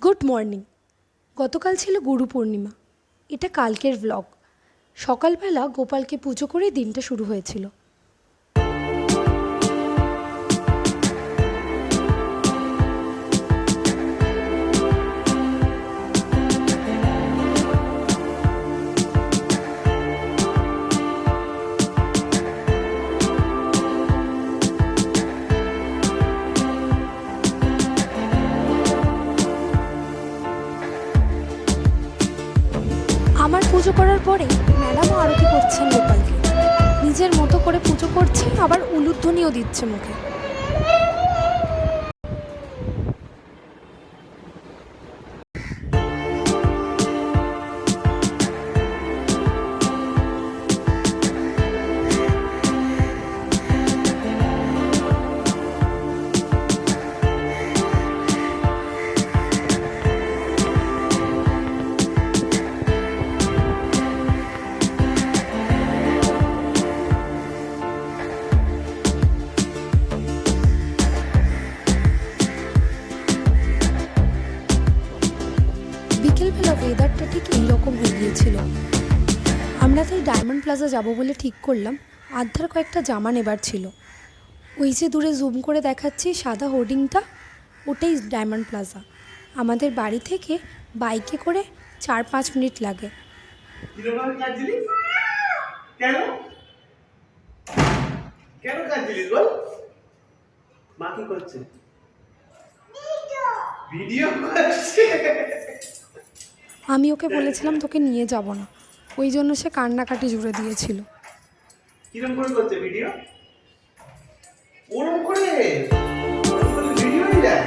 Good morning. গতকাল ছিল গুরু পূর্ণিমা। এটা কালকের ব্লগ। সকালবেলা গোপালকে পুজো করে দিনটা শুরু হয়েছিল। আমার পুজো করার পরে ম্যাডামও আরতি করছেন গোপালকে। নিজের মতো করে পুজো করছে, আবার উলুধ্বনিও দিচ্ছে মুখে। বিকেলবেলা ওয়েদারটা ঠিক এইরকম হয়ে গিয়েছিল। আমরা তাই ডায়মন্ড প্লাজা যাব বলে ঠিক করলাম। আধার কয়েকটা জামা নেবার ছিল। ওই যে দূরে জুম করে দেখাচ্ছি সাদা হোর্ডিংটা, ওটাই ডায়মন্ড প্লাজা। আমাদের বাড়ি থেকে বাইকে করে 4-5 মিনিট লাগে। আমি ওকে বলেছিলাম তোকে নিয়ে যাব না, ওই জন্য সে কান্নাকাটি জুড়ে দিয়েছিল। কিরম করে করছে ভিডিও? ওরম করে ভিডিও হয়ে যায়।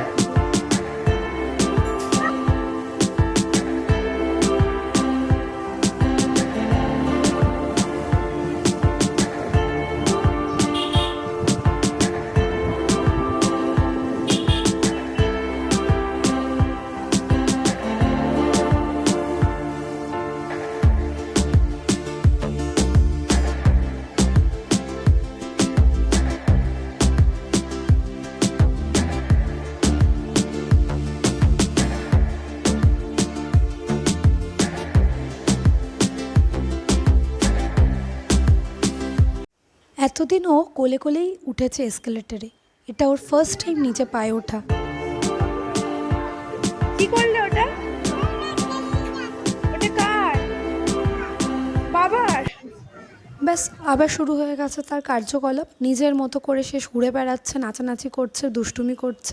এতদিন ও কোলে কোলেই উঠেছে এসকেলেটারে। এটা ওর ফার্স্ট টাইম নিচে পায়ে ওঠা। কি করলে ওটা? ওটা কার? বাবার? ব্যাস আবার শুরু হয়ে গেছে তার কার্যকলাপ। নিজের মতো করে সে ঘুরে বেড়াচ্ছে, নাচানাচি করছে, দুষ্টুমি করছে।